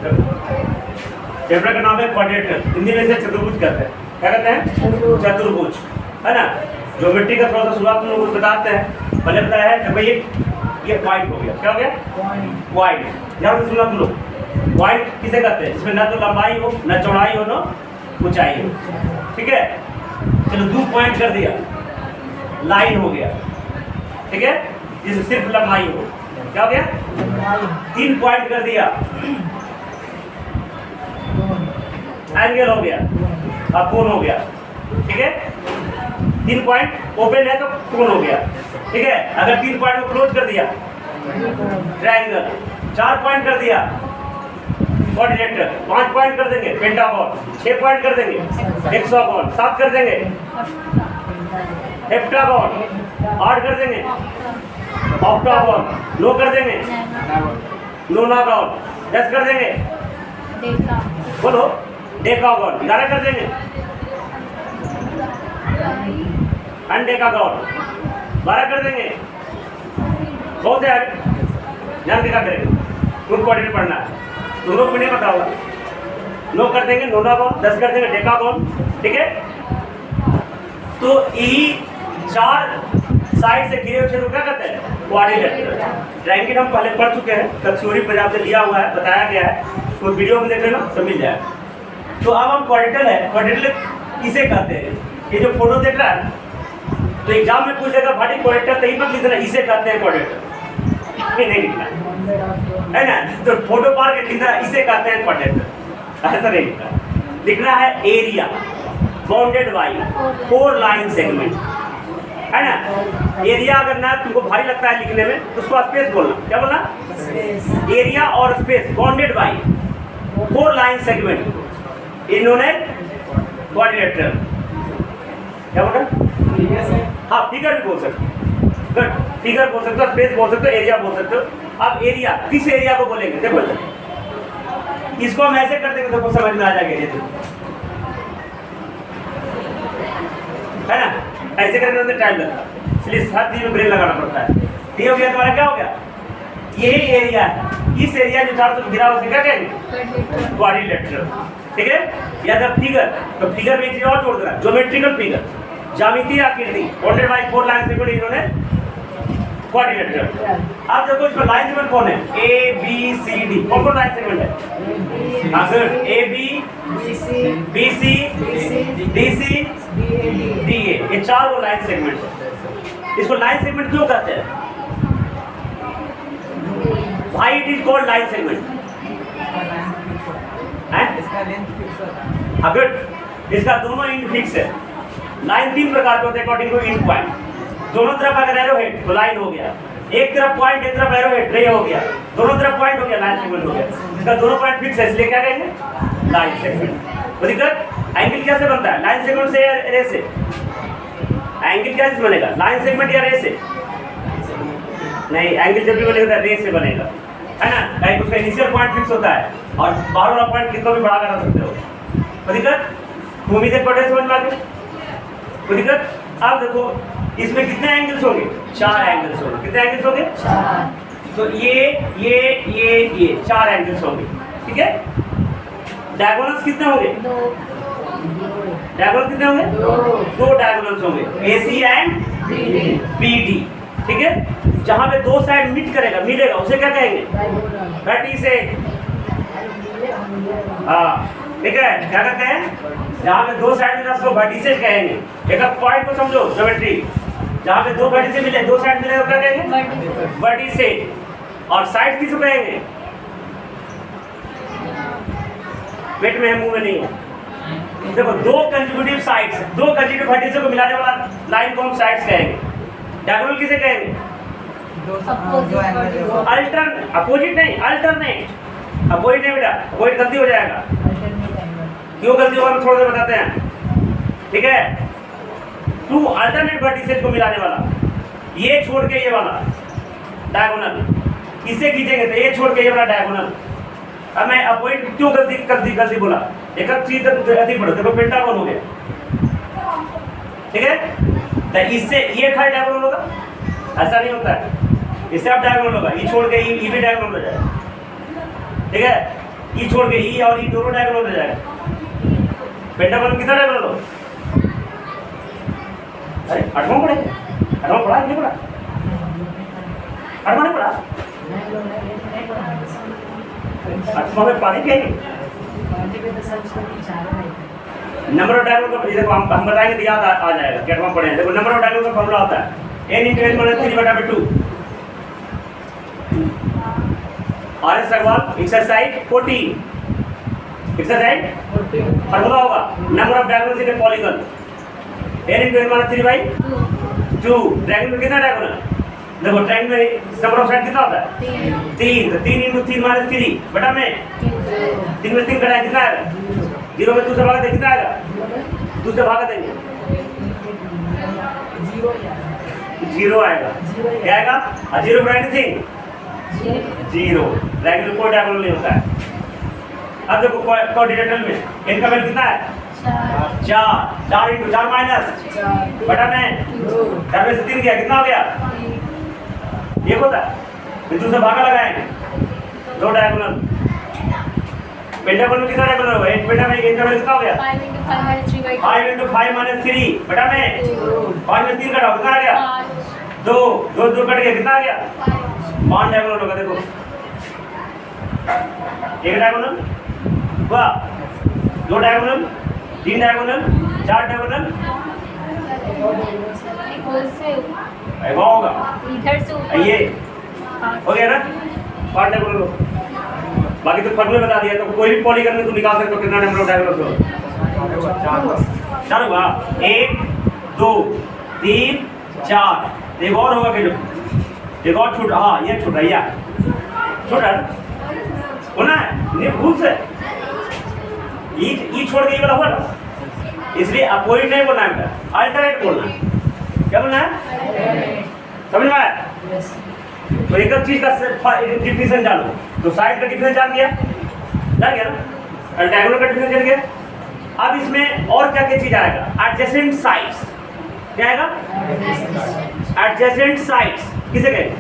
Chapter का नाम है क्वाड्रेटर, हिंदी में से चतुर्भुज कहते हैं। क्या कहते हैं? चतुर्भुज, है ना। ज्योमेट्री का थोड़ा सा शुरुआत में लोग बताते हैं। पहले बताया है कि भाई ये पॉइंट हो गया। क्या हो गया? पॉइंट। ध्यान से सुना तुम लोग, पॉइंट किसे कहते हैं? इसमें ना तो लंबाई हो, ना चौड़ाई हो, ना ऊंचाई हो। ठीक है, चलो 2 पॉइंट कर दिया, लाइन हो गया। ठीक है, जिसमें सिर्फ लंबाई हो। क्या हो गया? 3 पॉइंट कर दिया, एंगल हो गया और कोण हो गया। ठीक है, 3 पॉइंट ओपन है तो कोण हो गया। ठीक है, अगर 3 पॉइंट को क्लोज कर दिया ट्रायंगल, 4 पॉइंट कर दिया क्वाड्रिलेटरल, 5 पॉइंट कर देंगे पेंटागन, 6 पॉइंट कर देंगे हेक्सागन, 7 कर देंगे हेप्टागन, 8 कर देंगे ऑक्टागन, 9 कर देंगे नोनागन, 10 कर देंगे बोलो डेकागन, 11 कर देंगे अनडेकागन, 12 कर देंगे। बहुत है आगे, ध्यान दिखा करेंगे। तुम क्वाड्रेटर पढ़ना है, तुम लोग को नहीं पता होगा। 9 कर देंगे नोनागन, 10 कर देंगे डेकागन। ठीक है, तो यही 4 साइड से घिरे हुए क्षेत्र को क्या कहते हैं? क्वाड्रिलेटरल। ट्रायंगल हम पहले पढ़ चुके हैं, तब थ्योरी पर आपसे दिया हुआ है, बताया गया है, तो वीडियो में देख लेना, सब मिल जाएगा। तो अब हम क्वाड्रिलेटरल है, क्वाड्रिलेटरल किसे कहते हैं? ये जो फोटो देख रहा है, तो एग्जाम में पूछ लेगा भाटी क्वाड्रिलेटरल, तो मत लिखना इसे कहते हैं क्वाड्रिलेटरल, नहीं लिखना है ना। तो फोटो पार के लिखना इसे कहते हैं क्वाड्रिलेटरल, ऐसा नहीं लिखना। लिखना है area bounded by 4 line segment, है ना। एरिया अगर ना तुमको भारी लगता है लिखने में तो उसको स्पेस बोलना। क्या बोलना? एरिया और space bounded by 4 line segment, इन्होंने क्वाड्रिलेटरल। क्या बोल रहा? हाँ, फिगर भी बोल सकते हो, फिगर बोल सकते हो, स्पेस बोल सकते हो, एरिया बोल सकते हो। अब एरिया, किस एरिया को बोलेंगे? देखो इसको हम ऐसे कर देंगे तो समझ में आ जाएगा एरिया, है ना। ऐसे करने में टाइम लगता है, इसलिए हर चीज में ब्रेन लगाना पड़ता है। ये हो गया तुम्हारा, क्या हो गया? यही एरिया है, इस एरिया जो चारों तरफ घिरा उसे क्या कहेंगे? क्वाड्रिलेटरल। ठीक है, या जब फिगर, तो फिगर में एक चीज और जोड़ देना, ज्योमेट्रिकल फिगर, ज्यामितीय आकृति बाउंडेड बाय 4 लाइन सेगमेंट, इन्होंने क्वाड्रिलेटरल। अब देखो इसमें लाइन सेगमेंट कौन है? A B C D. कौन कौन लाइन सेगमेंट है? अगर A B B C D C D A, ये 4 वो लाइन सेगमेंट है। इसको लाइन सेगमेंट क्यों कहते हैं भाई? It is called line segment. इसका लेंथ फिक्स होता है। अगर इसका दोनों एंड फिक्स है। लाइन 3 प्रकार के होते हैं अकॉर्डिंग टू एंड पॉइंट। दोनों तरफ अगर एरो हेड तो लाइन हो गया, एक तरफ पॉइंट एक तरफ एरो हेड, रे हो गया, दोनों तरफ पॉइंट हो गया, लाइन सेगमेंट हो गया। इसका दोनों पॉइंट फिक्स है, इसलिए क्या कहेंगे? Line segment. तो दिक्कत एंगल कैसे बनता है? लाइन सेगमेंट से या रे से? एंगल कैसे बनेगा? लाइन सेगमेंट या रे से? नहीं, एंगल जब भी बनेगा रे से बनेगा, है ना। लाइक उसका इनिशियल पॉइंट फिक्स होता है और बाहर वाला पॉइंट कितना भी बड़ा कर सकते हो। तो दिक्कत उम्मीद है पढ़े समझ में आ गए। तो दिक्कत अब देखो इसमें कितने एंगल्स होंगे? 4 एंगल्स होंगे। कितने एंगल्स होंगे? 4। तो ये 4 एंगल्स होंगे। ठीक है, डायगोनल्स कितने होंगे? 2। डायगोनल कितने होंगे? 2 डायगोनल्स होंगे, AC एंड BD। ठीक है, जहां पे 2 साइड मीट करेगा, मिलेगा, उसे क्या कहेंगे? वर्टिसेज। हाँ, ठीक है, क्या कहते हैं? जहाँ पे 2 साइड मिला उसको वर्टिसेज कहेंगे। एक पॉइंट को समझो, ज्योमेट्री, जहाँ पे 2 वर्टिसेज मिले, 2 साइड मिले तो क्या कहेंगे? वर्टिसेज। और साइड किसको कहेंगे? पेट में है, मुंह में नहीं है। देखो 2 कंसेक्यूटिव साइड्स, 2 कंसेक्यूटिव वर्टिसेज को मिलाने वाला लाइन को हम साइड्स कहेंगे। डायगोनल किसे कहेंगे? अल्टरनेट, अपोजिट नहीं, अल्टरनेट। अपोजिट नहीं बेटा, अपोजिट गलती हो जाएगा। क्यों गलती होगा हम थोड़ी देर बताते हैं। ठीक है, 2 अल्टरनेट वर्टिसेज को मिलाने वाला, ये छोड़ के ये वाला डायगोनल, इसे खींचेंगे तो ये छोड़ के ये वाला डायगोनल। अब मैं अपोजिट क्यों गलती बोला? एक चीज अधिक पढ़ो। देखो पेंटागन हो गया, ठीक है, तो इससे ये खा डायगोनल होगा, ऐसा नहीं होता है। इससे आप डायगोनल होगा, ये छोड़ के ये भी डायगोनल हो जाएगा। ठीक है, ई छोड़ के ई और ई दोनों डायगोनल हो जाएगा। पेंटागन कितना डायगोनल हो? अरे आठवां पढ़े, आठवां पढ़ा कि नहीं पढ़ा? आठवां नहीं पढ़ा? आठवां में पढ़े क्या? नंबर ऑफ डायगोनल का देखो हम बताएंगे तो याद आ जाएगा कि आठवां पढ़े हैं। देखो नंबर ऑफ डायगोनल का फॉर्मूला होता है n × n - 3/2। RS Agarwal exercise 14 exercise formula होगा number of diagonals in a polygon n × n - 3/2। Triangle में कितना डायगोनल? देखो ट्रायंगल में नंबर ऑफ साइड कितना होता है? 3। तो 3 × 3 - 3 बटा में 3 में 3 घटाए कितना आएगा? 0 में 2 से भागा दे कितना आएगा? 2 से भागा देंगे 0 आएगा। क्या आएगा? 0 × एनीथिंग 0। ट्रायंगल कोई डायगोनल नहीं होता है। अब देखो क्वाड्रिलेटरल में n का वैल्यू कितना है? 4। 4 × 4 माइनस बटा में 4 में से 3 गया कितना हो गया? 1 होता है। फिर दूसरा भागा लगाएंगे 2 डायगोनल। पेंटागन में कितना डायगोनल होगा? एक पेंटा में एक का वैल्यू कितना हो गया? 5 × 5 - 3 बटा में 5 में 3 घटाओ कितना आ गया? 2 2 कट गया कितना आ गया? 5 डायगोनल होगा। देखो एक डायगोनल हुआ, 2 डायगोनल, 3 डायगोनल, 4 डायगोनल होगा। इधर से ये हो गया ना 5 डायगोनल हो। बाकी तो फॉर्मूला बता दिया। तो कोई भी पॉलीगन में तुम निकाल सकते हो कितना नंबर ऑफ डायगोनल हो। 4 होगा। 1 2 3 4। एक और होगा कि एक और छूट, हाँ ये छूट रहा है, छूट रहा होना है नहीं भूल से ई छोड़ के ये वाला हुआ ना, इसलिए अपोजिट नहीं बोलना है, अल्टरनेट बोलना है। क्या बोलना है? समझ में आया? तो एक चीज का डिफिनेशन जानो। तो साइड का डिफिनेशन जान गया ना, डायगोनल का डिफिनेशन जान गया। अब इसमें और क्या क्या चीज आएगा? Adjacent sides. क्या आएगा? एडजेसेंट साइड्स किसे कहेंगे?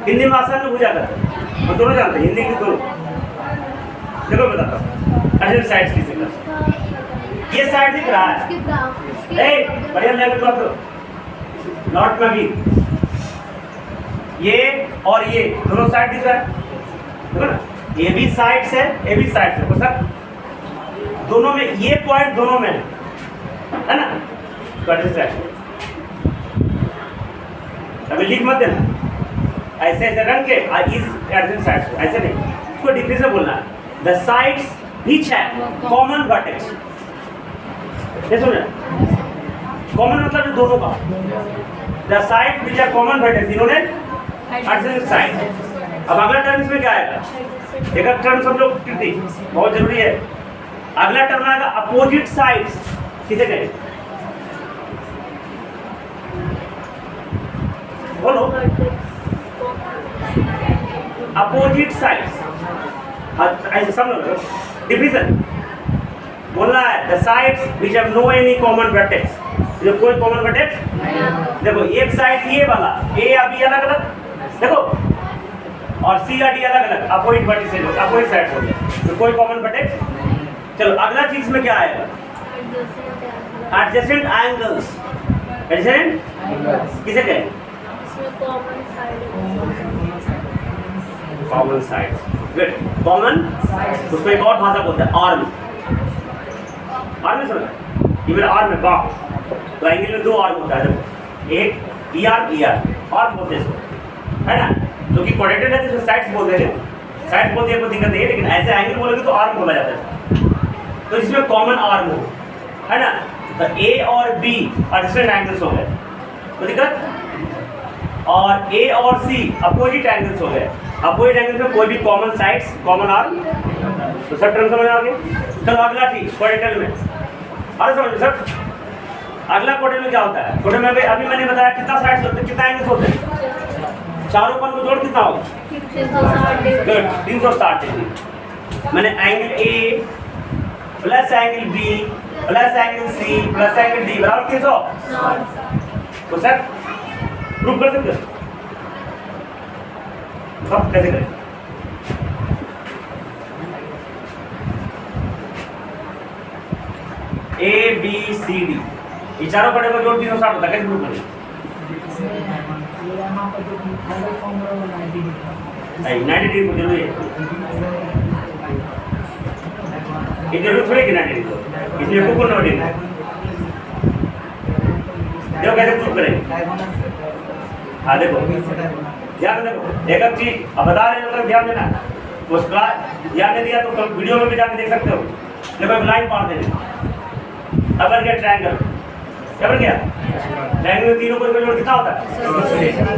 हिंदी में आसान में बुझा करते हैं, हम दोनों जानते हैं हिंदी की दोनों। देखो बताता हूँ एडजेसेंट साइड्स किसे कहते हैं। ये साइड दिख रहा है, ए बढ़िया लेवल को तो नॉट में भी ये और ये दोनों साइड दिख रहा है, देखो ना, ये भी साइड्स है, ये भी साइड्स है। सर दोनों में ये पॉइंट दोनों में है ना, तो एडजेसेंट। अभी लिख मत देना ऐसे ऐसे रंग के इस एडजेसेंट साइड्स को ऐसे नहीं, इसको डिफरेंस बोलना है। The sides which have common vertex. ये सुन कॉमन मतलब दोनों का। The side which have common vertex, इन्होंने एडजेसेंट साइड। अब अगला टर्म इसमें क्या आएगा? एक टर्म समझो कृति बहुत जरूरी है। अगला टर्म आएगा अपोजिट साइड्स। किसे कहें? बोलो अपोजिट साइड्स। ऐसे समझो डिवीजन बोलना है। The sides which have no any common vertex, जो कोई कॉमन वर्टेक्स। देखो एक साइड ये वाला ए या बी अलग अलग देखो, और सी या डी अलग अलग, अपोजिट वर्टिसेस अपोजिट साइड्स हो गए, तो कोई कॉमन वर्टेक्स। चलो अगला चीज में क्या आएगा? Adjacent angles. एडजेसेंट किसे कहें? Common sides. गुड, कॉमन उसको एक और भाषा बोलते हैं आर्म। आर्म में समझ, ये मेरा आर्म है बाप। तो एंगल में 2 आर्म होता है, देखो एक ई आर्म बोलते हैं इसको, है ना, जो कि क्वाड्रेटर है तो साइड्स बोलते हैं। साइड्स बोलते हैं कोई दिक्कत नहीं है, लेकिन ऐसे एंगल बोलोगे तो आर्म बोला जाता है। तो इसमें कॉमन आर्म हो, है ना, तो ए और बी एडजेसेंट एंगल्स हो गए, कोई दिक्कत। और ए और सी अपोजिट एंगल्स हो गए। अपोजिट एंगल्स में कोई भी कॉमन साइड्स कॉमन आर्म। तो सब टर्म समझ आ गए। चलो अगला चीज क्वाड्रेटर में, अरे समझो सर अगला क्वाड्रेटर में क्या होता है? क्वाड्रेटर में अभी मैंने बताया कितना साइड्स होते हैं, कितना एंगल्स होते हैं। चारों पर को जोड़ कितना होगा? 360 डिग्री। मैंने angle A plus angle B plus angle C plus angle D बराबर 300। तो सर प्रूव कर सकते हो? सब कैसे करें? ए बी सी डी ये चारों पढ़े को जोड़ 360 होता है, कैसे प्रूव करें? नहीं 90 डिग्री को जरूरी है, ये जरूर थोड़ी कि 90 डिग्री को, इसलिए को 90 डिग्री देखो कैसे प्रूव करें। हाँ देखो ध्यान देखो एक एक चीज अब बता रहे हो तो ध्यान देना, उसका ध्यान नहीं दिया तो वीडियो में भी जाके देख सकते हो। देखो एक लाइन पार दे अब बन गया ट्रायंगल, क्या बन गया? ट्रायंगल में तीनों को जोड़ कितना होता है?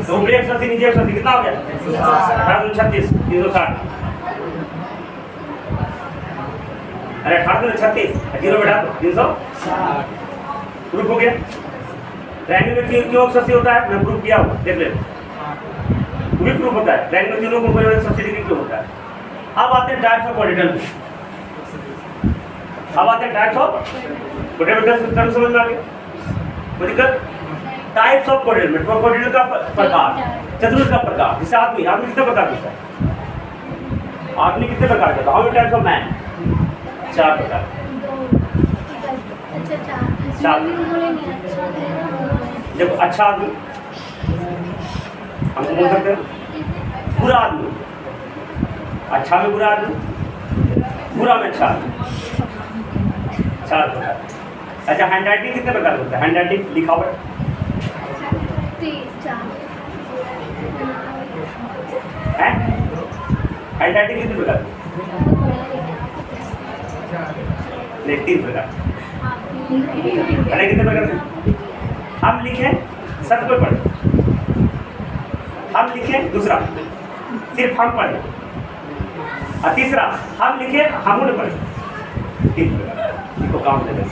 तो ऊपर 180 नीचे 180 कितना हो गया? 36 360। अरे 36 जीरो बैठा दो 360 प्रूफ हो गया। ट्रायंगल में क्यों 180 होता है मैं प्रूफ किया हूँ, देख ले भी प्रूफ होता है। ट्रायंगल में तीनों को 180 डिग्री क्यों होता है। अब आते हैं टाइप्स ऑफ क्वाड्रेंगल में, अब आते हैं टाइप्स ऑफ क्वाड्रेंगल सिस्टम समझ में आ गया कोई दिक्कत? टाइप्स ऑफ क्वाड्रेंगल, क्वाड्रेंगल का प्रकार, चतुर्भुज का प्रकार। जैसे आदमी कितने प्रकार होता है? आदमी कितने प्रकार का? How many types of man? 4 प्रकार। 4 देखो अच्छा आदमी हम बोल सकते हैं, बुरा आदमी, अच्छा में बुरा आदमी, बुरा में अच्छा आदमी, 4 प्रकार। अच्छा हैंड राइटिंग कितने प्रकार होता है? हैंड राइटिंग लिखावट है, हैंड राइटिंग कितने प्रकार? नहीं 3 प्रकार। अरे कितने प्रकार? हम लिखें सब कोई पढ़े, हम लिखें दूसरा सिर्फ हम पढ़े, और तीसरा हम लिखे हम उन्हें पढ़े। 3 प्रकार इनको काम देना।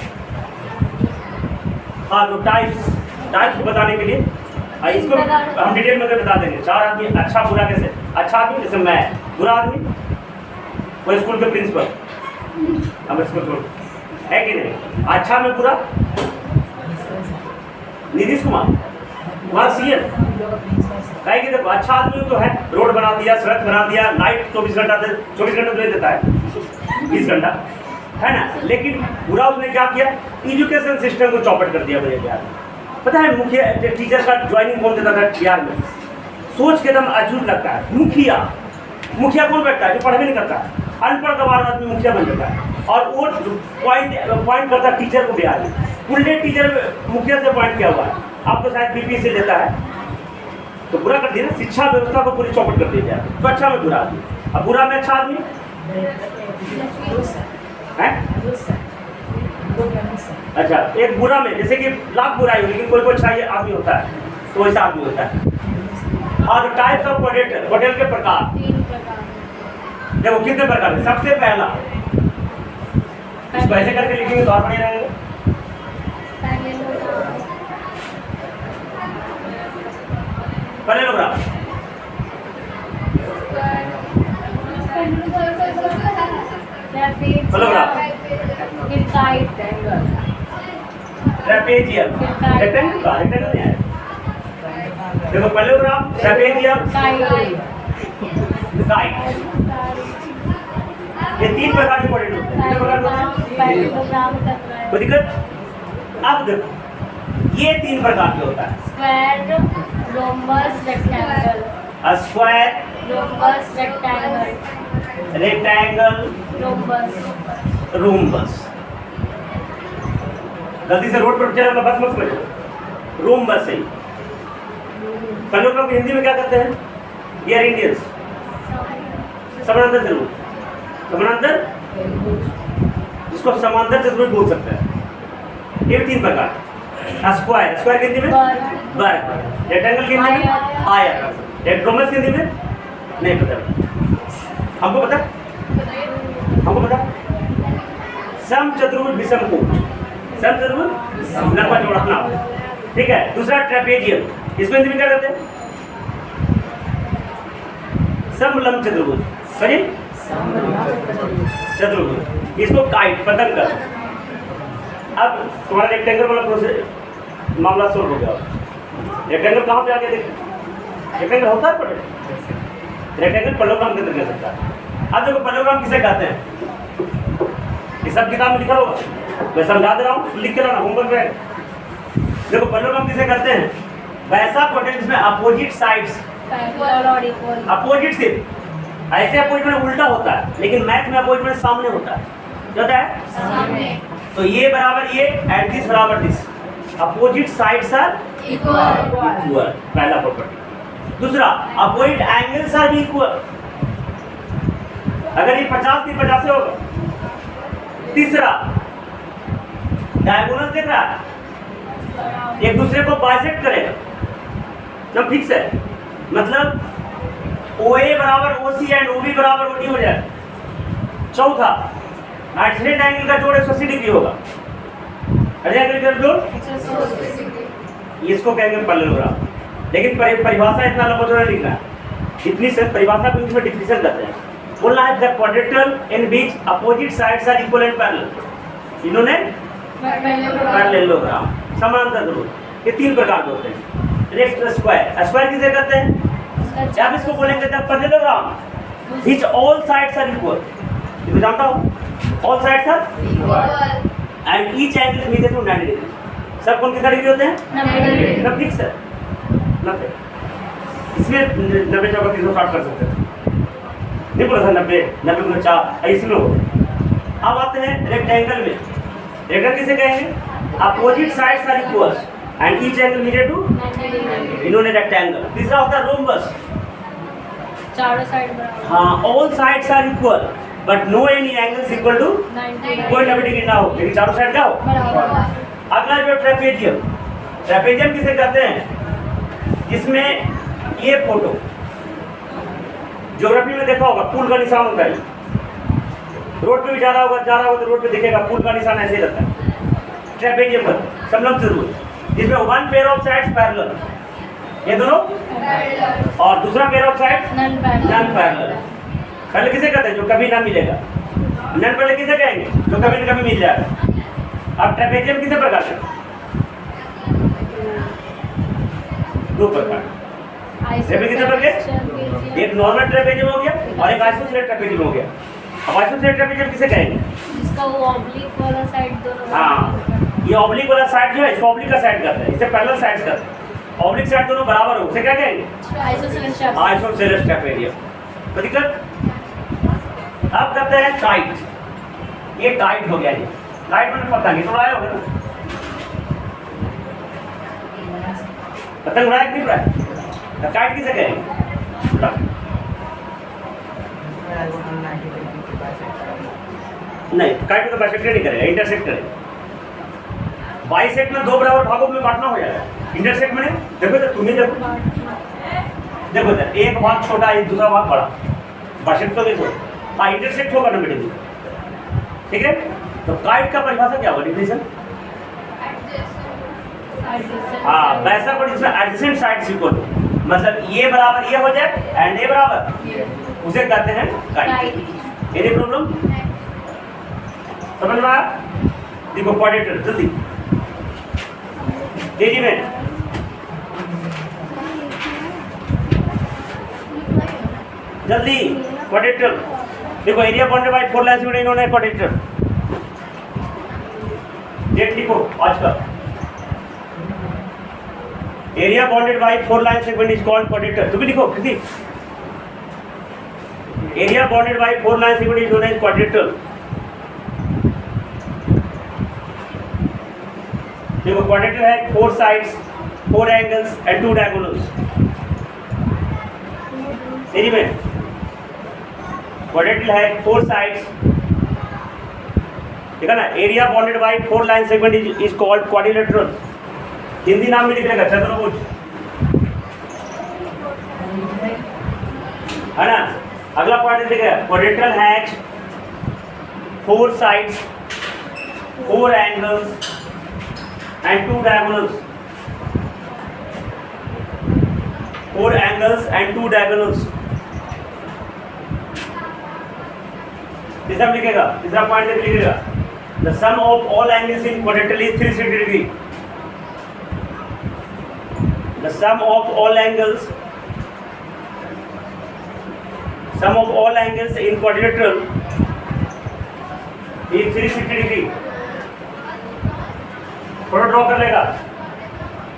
हाँ तो टाइप्स बताने के लिए इसको हम डिटेल में बता देंगे। 4 आदमी अच्छा बुरा कैसे? अच्छा आदमी जैसे मैं, बुरा आदमी वो स्कूल के प्रिंसिपल, हम स्कूल है कि नहीं? अच्छा में बुरा नीतीश कुमार वहाँ सीएम कहे कि देखो अच्छा आदमी तो है, रोड बना दिया, सड़क बना दिया, लाइट 24 घंटा तो दे देता है 20 घंटा है ना, लेकिन बुरा उसने क्या किया? एजुकेशन सिस्टम को चौपट कर दिया मुझे बिहार में। पता है मुखिया टीचर का ज्वाइनिंग कौन देता था बिहार में? सोच के एकदम अजूब लगता है। मुखिया कौन बैठता है? जो पढ़ भी नहीं करता है, अनपढ़ गवार आदमी मुखिया बन जाता है, और वो पॉइंट करता है टीचर को बिहार में। फुल-डे टीचर मुखिया से पॉइंट किया हुआ है, आपको शायद बीपी से लेता है, तो बुरा कर दिया ना, शिक्षा व्यवस्था को पूरी चौपट कर दिया जाए। तो अच्छा में बुरा आदमी, अब बुरा में अच्छा आदमी है। अच्छा एक बुरा में जैसे कि लाख बुराई हो लेकिन कोई अच्छा आदमी होता है, तो ऐसा आदमी होता है। और टाइप्स ऑफ क्वाड्रेंगल के प्रकार देखो कितने प्रकार है। सबसे पहला इसको ऐसे करके लिखेंगे तो और बढ़िया रहेगा। पैरेललोग्राम ट्रेपेजियम रेक्टेंगल नहीं है। देखो पैरेललोग्राम, ट्रेपेजियम, साइड, ये 3 प्रकार के क्वाड्रेंगल होते हैं। कितने प्रकार होते हैं? कोई दिक्कत? अब देखो ये 3 प्रकार के होता है। Square, rhombus, rectangle. Square, rhombus, rectangle, rhombus. गलती से रोड पर चला बस मत समझो, रोम्बस है। पैरेललोग्राम को हिंदी में क्या कहते हैं? ये आर इंडियंस समानांतर चतुर्भुज, समानांतर जिसको समांतर चतुर्भुज बोल सकते हैं। ये 3 प्रकार। स्क्वायर के हिंदी में वर्ग, रेक्टेंगल के हिंदी में आयत, रोम्बस के हिंदी में नहीं पता हमको पता समचतुर्भुज विषमकोण, समचतुर्भुज लंबा चौड़ा अपना, ठीक है। दूसरा ट्रेपेजियम, इसको हिंदी में क्या कहते हैं? समलंब चतुर्भुज, सही चतुर्भुज, इसको काइट पतंग कर। अब तुम्हारा रेक्टेंगल वाला प्रोसेस मामला सोल्व हो गया। रेक्टेंगल कहाँ पे आ गया? देखो रेक्टेंगल होता है पढ़े रेक्टेंगल पैरेललोग्राम के अंदर कह सकता है। अब देखो पैरेललोग्राम किसे कहते हैं, ये सब किताब में लिखा होगा, मैं समझा दे रहा हूँ, लिख के लाना होमवर्क में। देखो पैरेललोग्राम किसे कहते हैं, वैसा क्वाड्रेंट जिसमें अपोजिट साइड्स पैरेलल और इक्वल। अपोजिट सिर्फ ऐसे अपोजिट में उल्टा होता है, लेकिन मैथ में अपोजिट में सामने होता है, क्या होता है सामने। तो ये बराबर ये एंड दिस बराबर this, opposite sides are equal. Equal, पहला प्रॉपर्टी। दूसरा अपोजिट एंगल्स आर इक्वल, अगर ये 50 की 50 से होगा। तीसरा डायगोनल देख रहा है, एक दूसरे को बाइसेक्ट करेगा, सब फिक्स है, मतलब OA बराबर OC एंड OB बराबर OD हो जाए। चौथा एडजेसेंट एंगल का जोड़ 180 डिग्री होगा, एडजेसेंट एंगल का जोड़ इसको कहेंगे पैरेललोग्राम। लेकिन परिभाषा इतना लंबा चौड़ा लिखना है, इतनी से परिभाषा को इसमें डिफिनेशन करते हैं। बोलना है the quadrilateral in which opposite sides are equal and parallel, इन्होंने पैरेललोग्राम, समांतर ध्रुव। ये तीन प्रकार के होते हैं। नेक्स्ट स्क्वायर, स्क्वायर किसे कहते हैं, जब इसको बोलेंगे the parallelogram which all sides are equal, ये जानता हूँ, all sides are and each angle is measure to 90 degree, सब कौन कितना डिग्री होते हैं, 90 डिग्री। सब फिक्स है 90, इसमें 90 चौका 360 कर सकते हैं, नहीं बोला था 90 90 गुना 4 इसमें हो। अब आते हैं रेक्टेंगल में, रेक्टेंगल किसे कहेंगे, opposite sides are equal and each angle measure to, 90 degree. इन्होंने रेक्टेंगल। तीसरा होता है रोम्बस, चारों साइड बराबर। हाँ all sides are equal but no any angles equal to 90 कोई 90 डिग्री ना हो, लेकिन चारों साइड क्या हो। बराबर। अगला जो ट्रेपेजियम, ट्रेपेजियम किसे कहते हैं, जिसमें ये फोटो ज्योग्राफी में देखा होगा, पुल का निशान होता है, रोड पे भी जा रहा होगा तो रोड पे दिखेगा पुल का निशान ऐसे ही रहता है। ट्रेपेजियम पर समलंब त्रिभुज, जिसमें one pair of sides parallel, ये दोनों, और दूसरा pair of sides non parallel. Non parallel. पहले किसे कहते हैं, जो कभी ना मिलेगा, नॉन पहले किसे कहेंगे, जो कभी न कभी मिल जाएगा। अब ट्रेपेजियम कितने प्रकार के, दो प्रकार, ट्रेपेजियम कितने प्रकार के, एक नॉर्मल ट्रेपेजियम हो गया और एक आइसोसेलेस ट्रेपेजियम हो गया। अब आइसोसेलेस ट्रेपेजियम किसे कहेंगे, जिसका वो ऑब्लिक वाला साइड दोनों। हाँ, ये ऑब्लिक वाला साइड जो है इसको ऑब्लिक का साइड कहते हैं, इसे पैरेलल साइड्स कहते हैं। ऑब्लिक साइड दोनों बराबर हो, उसे क्या कहेंगे, आइसोसेलेस ट्रेपेजियम। Isosceles trapezium. तो दिक्कत, अब करते हैं काइट, ये काइट हो गया, ये काइट मैंने पता नहीं, थोड़ा आया होगा ना, पतंग उड़ाया कि नहीं उड़ाया, तो काइट किसे कहेंगे, नहीं काइट तो बाइसेक्ट नहीं करेगा, इंटरसेक्ट करेगा। बाइसेक्ट में दो बराबर भागों में बांटना हो जाएगा, इंटरसेक्ट में नहीं। देखो तो तुम्हें देखो तो एक भाग छोटा है, दूसरा भाग बड़ा, बाइसेक्ट तो देखो, हाँ इंटरसेक्ट होगा 90 डिग्री, ठीक है। तो काइट का परिभाषा क्या होगा, डिफिनेशन, हाँ वैसा कोई जिसमें एडजेसेंट साइड्स इक्वल हो, मतलब ये बराबर ये हो जाए एंड ये बराबर, उसे कहते हैं काइट। एनी प्रॉब्लम, समझ में आया। देखो क्वाड्रेटर, जल्दी तेजी में, जल्दी क्वाड्रेटर। देखो एरिया बाउंडेड बाय 4 लाइन्स में इन्होंने क्वाड्रेटर, डेट लिखो आज का, area bounded by 4 line segment is called quadrilateral. तो भी लिखो किसी, area bounded by 4 line segment is known as quadrilateral. देखो क्वाड्रेटर है 4 साइड्स, 4 एंगल्स एंड 2 डायगोनल्स। तेजी में, क्वाड्रेटर है 4 साइड्स, ठीक है ना, area bounded by 4 line segment is called quadrilateral. Hindi नाम में लिखेगा चतुर्भुज, है ना। अगला पॉइंट लिखेगा quadrilateral has 4 sides, 4 angles and 2 diagonals, 4 angles and 2 diagonals. तीसरा लिखेगा, तीसरा पॉइंट लिखेगा the sum of all angles in quadrilateral is 360 degree. The sum of all angles sum of all angles in quadrilateral is 360 degree. Photo draw कर लेगा,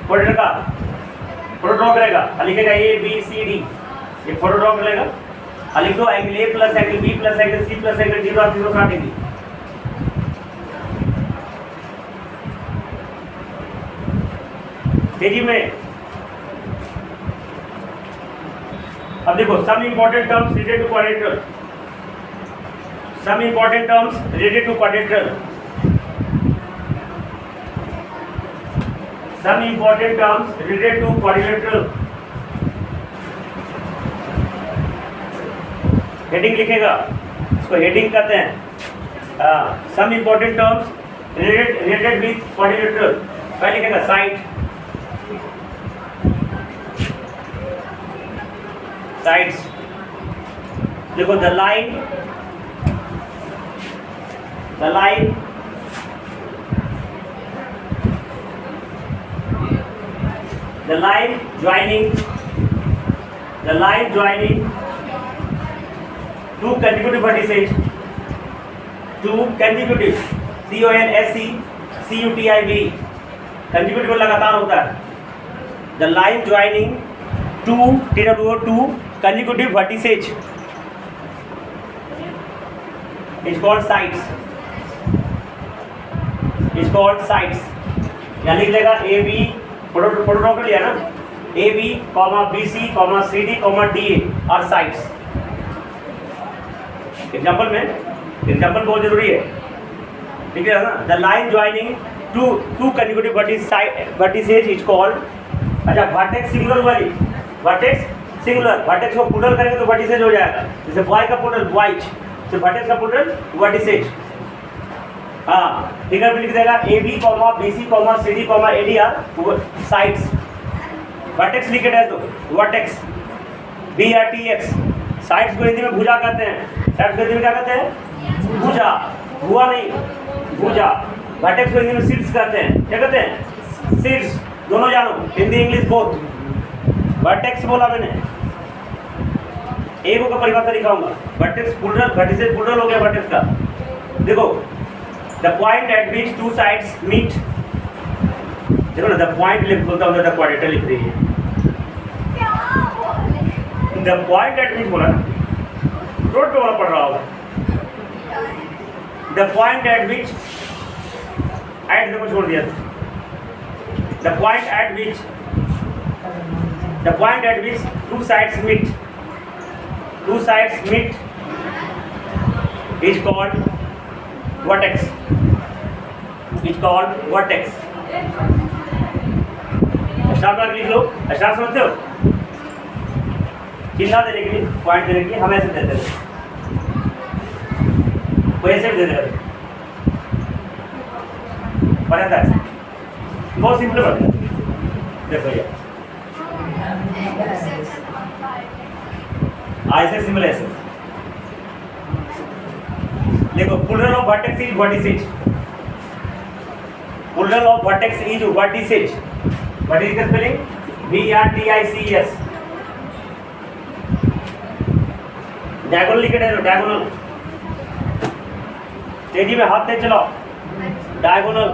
quadrilateral का photo draw करेगा, लिखेगा A B C D, ये photo draw कर लेगा, लिख दो angle A plus angle B plus angle C plus angle D और 360 डिग्री। तेजी में अब देखो some important terms related to quadrilateral, some important terms related to quadrilateral, some important terms related to quadrilateral. Heading लिखेगा, इसको heading कहते हैं। Some important terms related with quadrilateral, पहले लिखेगा साइड, साइड्स देखो the line joining two consecutive vertices, CONSECUTIV, consecutive लगातार होता है। The line joining two consecutive vertices is called sides, यहाँ लिख लेगा ए बी, फोटो ड्रॉ कर लिया ना, A B comma B C comma C D comma D A are sides. Example बहुत जरूरी है, ठीक है ना। The line joining two consecutive vertices is called, अच्छा वर्टेक्स सिंगुलर वाली, वर्टेक्स सिंगुलर, वर्टेक्स को प्लूरल करेंगे तो वर्टिसेज हो जाएगा, जैसे बॉय का प्लूरल बॉयज, तो वर्टेक्स का प्लूरल वर्टिसेज। हाँ ठीक है, लिख देगा A B comma B C comma C D comma A D are sides. Vertex लिखे है तो vertex B R T X, sides को हिंदी में भुजा कहते हैं, साइड्स को हिंदी में क्या कहते हैं, भुजा, भुआ नहीं भुजा। वर्टेक्स को हिंदी में सीड्स कहते हैं, क्या कहते हैं, सीड्स, दोनों जानो, हिंदी इंग्लिश बोथ। वर्टेक्स बोला मैंने, एक का परिभाषा दिखाऊंगा, वर्टेक्स प्लूरल, वर्टिसेज प्लूरल हो गया वर्टेक्स का। देखो the point at which two sides meet, देखो ना द पॉइंट लिख बोलता हूँ, द क्वाड्रिलेटरल लिख रही है, द पॉइंट एट विच बोला ना, रोड पे वाला पढ़ रहा होगा, the point at which, at देखो छोड़ दिया, the point at which two sides meet is called vertex, star mark लिख लो, स्टार समझते हो, चिन्ह देने के लिए, पॉइंट देने के लिए हम ऐसे देते हैं, कोई ऐसे भी दे देगा, पढ़ा था बहुत सिंपल बात है। देखो ये ऐसे सिंपल, ऐसे देखो plural of vertex is vertices, plural of vertex is vertices, what is the spelling, VRTICES। Diagonal लिखे है, डायगोनल तेजी में हाथ से चलाओ, डायगोनल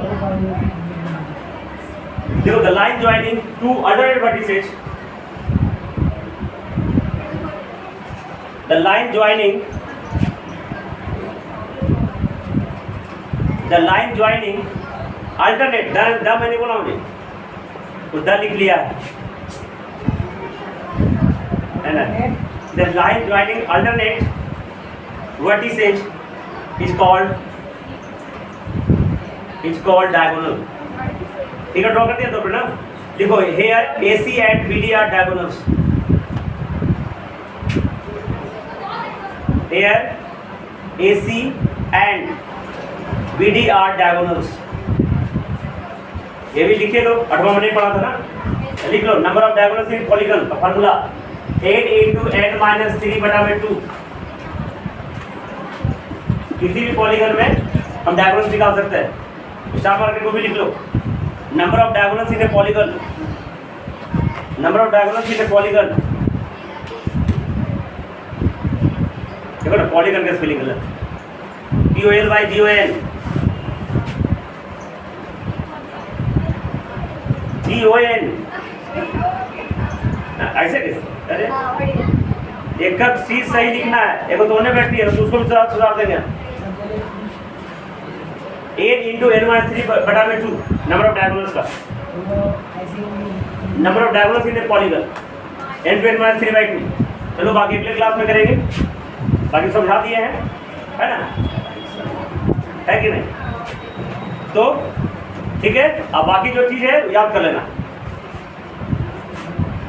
देखो the line joining to other vertices, the line joining alternate, the मैंने बोला मुझे तो द लिख लिया है ना, the line joining alternate vertices is called diagonal। ठीक है, ड्रॉ कर दिया तो ना, लिखो here AC and BD are diagonals, here AC and BD are diagonals। ये भी लिखे लो, 8वां में नहीं पढ़ा था ना, लिख लो number of diagonals in polygon का फार्मूला 8 × n - 3/2। किसी भी पॉलीगन में हम डायगोनल्स निकाल सकते हैं, स्टार मार्क को भी लिख लो, number of diagonals in a polygon, number of diagonals in a polygon देखो ना पॉलीगन का स्पेलिंग गलत, POLYGON, GON, ऐसे कैसे? अरे एक का चीज सही लिखना है, एक तो दोनों बैठती है तो उसको भी सुधार देंगे। 8 इंटू n-3 बटा में 2 नंबर ऑफ डायगोनल्स का, number of diagonals in a polygon n to n-3/2। चलो बाकी अगले क्लास में करेंगे, बाकी समझा दिए हैं, है ना, है कि नहीं? तो ठीक है, अब बाकी जो चीज़ है याद कर लेना।